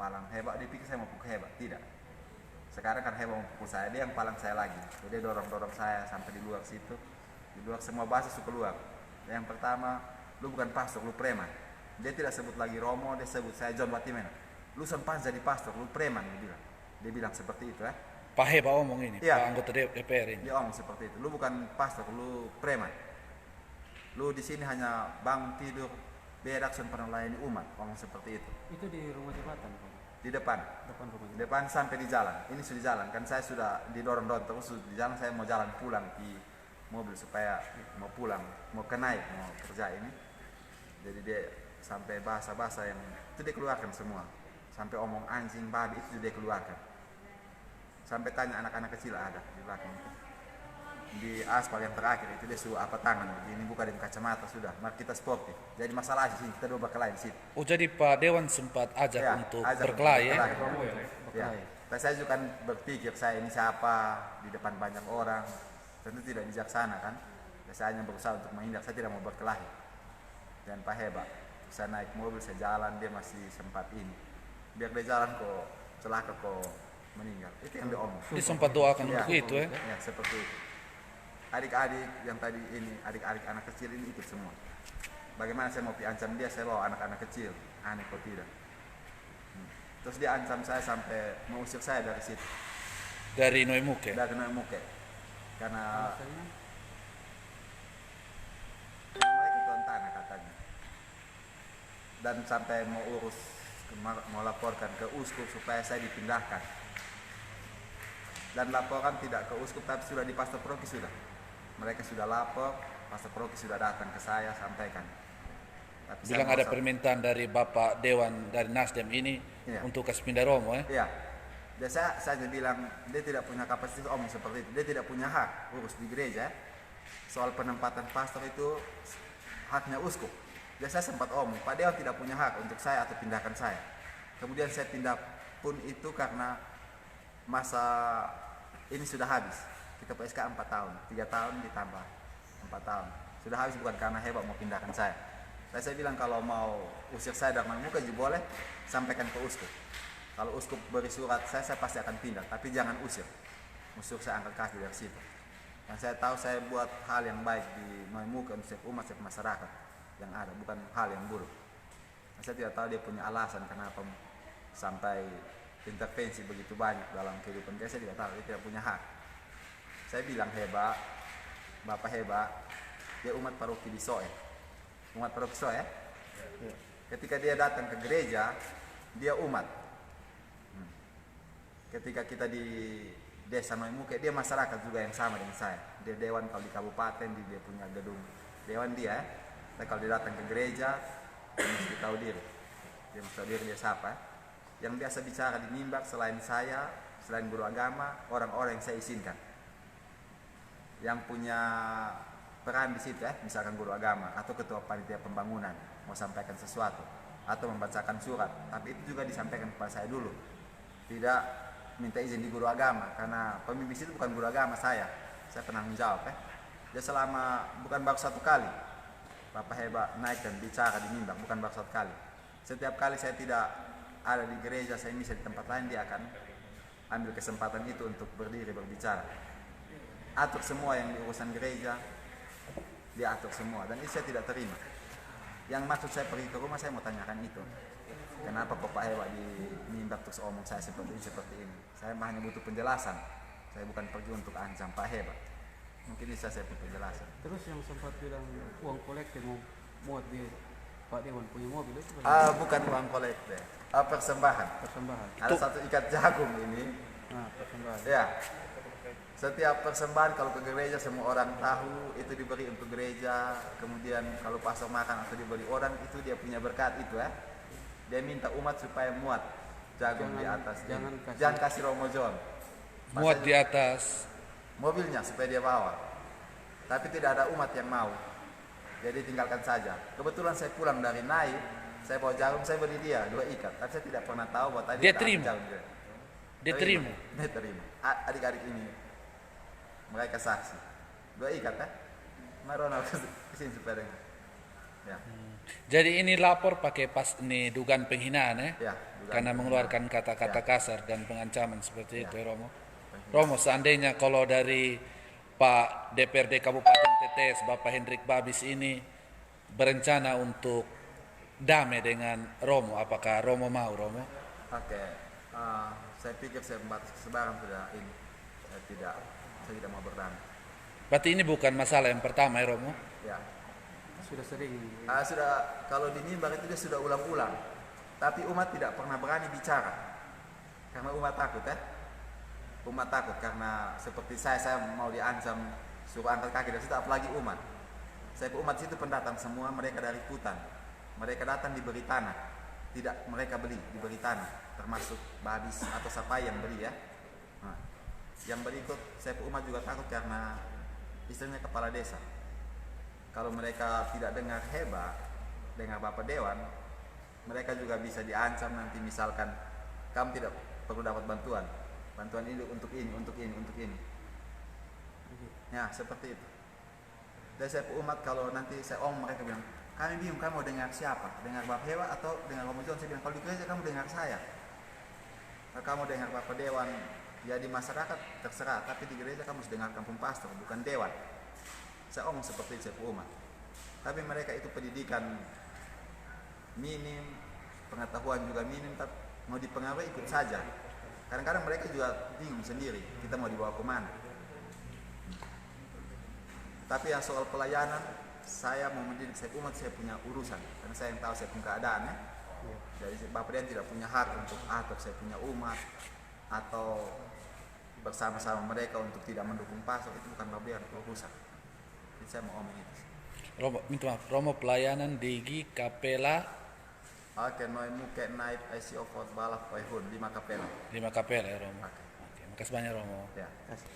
palang Heba, dia pikir saya mau pukul Heba. Tidak. Sekarang kan Heba mau pukul saya, dia yang palang saya lagi. Jadi dia dorong-dorong saya sampai di luar situ. Di luar semua bahasa suka keluar. Yang pertama, lu bukan pastor, lu preman. Dia tidak sebut lagi Romo, dia sebut saya John Watimena. Lu sempat jadi pastor, lu preman, dia bilang. Dia bilang seperti itu ya. Pak Heba omong ini, Iya. Pak anggota DPR ini. Dia omong seperti itu. Lu bukan pastor, lu preman. Lu di sini hanya bangun tidur, berak dan pernah layani umat. Omong seperti itu. Itu di rumah jabatan, Pak. Di depan. Depan rumah Di jabatan. depan sampai di jalan. Ini sudah di jalan. Kan saya sudah didorong-dorong terus di jalan. Saya mau jalan pulang di mobil supaya mau pulang, mau kenaik, mau kerja ini. Jadi dia sampai bahasa-bahasa yang itu dia keluarkan semua. Sampai omong anjing, babi itu dia keluarkan. Sampai tanya anak-anak kecil ada di belakang itu. Di aspal yang terakhir itu dia suruh apa tangan begini, buka dengan kacamata sudah. Mari kita sportif. Jadi masalah di sini kita dua berkelahi di situ. Oh jadi Pak Dewan sempat ajak Ya, untuk ajak berkelahi ya? berkelahi. Ya. Tapi saya juga kan berpikir saya ini siapa di depan banyak orang, tentu tidak bijaksana kan. Saya hanya berusaha untuk menghindar, saya tidak mau berkelahi. Dan Pak Heba, saya naik mobil, saya jalan, dia masih sempat ini. Biar dia jalan kok celaka kok meninggal. Itu yang dia omong. Dia sempat doakan Ya. untuk itu ya? Ya seperti itu. Adik-adik yang tadi ini, adik-adik anak kecil ini ikut semua. Bagaimana saya mau ancam dia, saya bawa anak-anak kecil, aneh kok tidak. Terus dia ancam saya sampai mengusir saya dari situ, Dari Noimuke. dari Noimuke. Karena Alasannya, mereka tuan tanah katanya. Dan sampai mau urus, mau laporkan ke uskup supaya saya dipindahkan. Dan laporan tidak ke uskup tapi sudah di pastor proki sudah. Mereka sudah lapor, pastor proki sudah datang ke saya sampaikan. Tapi saya Bilang ada merasa- permintaan dari Bapak Dewan dari Nasdem ini Iya. untuk kasih pindah Romo ya? Iya. Biasa saya bilang dia tidak punya kapasitas omong seperti itu. Dia tidak punya hak urus di gereja. Soal penempatan pastor itu haknya uskup. Biasa saya sempat omong, Pak Dewan tidak punya hak untuk saya atau pindahkan saya. Kemudian saya pindah pun itu karena masa ini sudah habis. Kita PSK 4 tahun, 3 tahun ditambah 4 tahun. Sudah habis bukan karena hebat mau pindahkan saya. Saya bilang kalau mau usir saya dari Muka juga boleh, sampaikan ke uskup. Kalau uskup beri surat saya pasti akan pindah, tapi jangan usir. Usir saya angkat kaki dari situ. Dan saya tahu saya buat hal yang baik di Muka untuk umat, untuk masyarakat yang ada, bukan hal yang buruk. Dan saya tidak tahu dia punya alasan kenapa sampai intervensi begitu banyak dalam kehidupan dia. Saya tidak tahu, dia tidak punya hak. Saya bilang hebat, Bapak hebat, dia umat paroki di Soe. Umat paroki Soe. Ketika dia datang ke gereja, dia umat. Ketika kita di desa Noimuke, dia masyarakat juga yang sama dengan saya. Dia dewan kalau di kabupaten, dia punya gedung dewan dia. Tapi kalau dia datang ke gereja, dia mesti tahu diri. Dia mesti tahu diri dia siapa. Yang biasa bicara di mimbar selain saya, selain guru agama, orang-orang yang saya izinkan. Yang punya peran di situ misalkan guru agama atau ketua panitia pembangunan mau sampaikan sesuatu atau membacakan surat, tapi itu juga disampaikan kepada saya dulu. Tidak minta izin di guru agama karena pemimpin itu bukan guru agama saya penanggung jawab Dia selama bukan baru satu kali Bapak hebat naik dan bicara di mimbar, bukan baru satu kali. Setiap kali saya tidak ada di gereja, saya bisa di tempat lain, dia akan ambil kesempatan itu untuk berdiri berbicara. Atur semua yang di urusan gereja, dia atur semua, dan itu saya tidak terima. Yang maksud saya pergi ke rumah, saya mau tanyakan itu. Kenapa Bapak hebat di mimbar terus omong saya seperti ini. Saya hanya butuh penjelasan. Saya bukan pergi untuk ancam Pak hebat. Mungkin bisa saya punya penjelasan. terus yang sempat bilang uang kolektif mau muat di Pak Dewan punya mobil itu Bukan uang kolekte, persembahan. persembahan. Ada satu ikat jagung ini. Nah, persembahan. Ya. Setiap persembahan kalau ke gereja semua orang tahu itu diberi untuk gereja. Kemudian kalau pastor makan atau diberi orang itu dia punya berkat itu Dia minta umat supaya muat jagung di atas. Jangan kasih Romo John. Muat di atas Mobilnya supaya dia bawa. Tapi tidak ada umat yang mau. Jadi tinggalkan saja. Kebetulan saya pulang dari Nai, saya bawa jagung, saya beri dia 2 ikat. Tapi saya tidak pernah tahu bahwa tadi Dia ada terima? jagung dia. dia terima. Dia terima. Adik-adik ini mereka saksi. 2 ikat Marona kesini supaya dengar. Ya. Jadi ini lapor pakai pas ini dugaan penghinaan ya? Ya, karena mengeluarkan kata-kata Ya. kasar dan pengancaman seperti Ya. itu ya Romo. Romo, seandainya kalau dari Pak DPRD Kabupaten Tetes, Bapak Hendrik Babis ini berencana untuk damai dengan Romo, apakah Romo mau, Romo? Oke, saya pikir saya membatas kesebaran sudah ini. Saya tidak mau berdamai. Berarti ini bukan masalah yang pertama ya Romo? Ya. Sudah sering. Sudah, kalau di mimbar itu dia sudah ulang-ulang. Tapi umat tidak pernah berani bicara. Karena umat takut Umat takut karena seperti saya mau diancam suruh angkat kaki dan situ, apalagi umat. Saya umat situ pendatang semua, mereka dari hutan. Mereka datang diberi tanah. Tidak mereka beli, diberi tanah. Termasuk Babis atau Sapai yang beli ya. Nah, yang berikut saya umat juga takut karena istilahnya kepala desa. Kalau mereka tidak dengar hebat, dengar Bapak Dewan, mereka juga bisa diancam nanti, misalkan kamu tidak perlu dapat bantuan ini untuk ini, untuk ini, untuk ini. Ya, seperti itu. Dan saya umat kalau nanti saya mereka bilang, kami bingung kamu mau dengar siapa? Dengar Bapak Hewa atau dengar Romo John? Saya bilang, kalau di gereja kamu dengar saya. Kalau kamu dengar Bapak Dewan, ya di masyarakat terserah, tapi di gereja kamu harus dengar kampung pastor, bukan dewan. Saya seperti itu, saya umat. Tapi mereka itu pendidikan minim, pengetahuan juga minim, tapi mau dipengaruhi ikut saja. Kadang-kadang mereka juga bingung sendiri, kita mau dibawa kemana. Tapi yang soal pelayanan, saya mau mendidik saya umat, saya punya urusan, karena saya yang tahu saya punya keadaan ya. Jadi Bapak Dewan tidak punya hak untuk atur saya punya umat atau bersama-sama mereka untuk tidak mendukung pastor, itu bukan Bapak Dewan, urusan. Jadi saya mau omong itu. Romo, minta maaf, Romo pelayanan di Kapela. Oke, noi muke naik ICO Fort Balaf Paihun 5 kapela. 5 Kapela ya Romo. Oke. Oke, makasih banyak Romo. Ya. Kasih.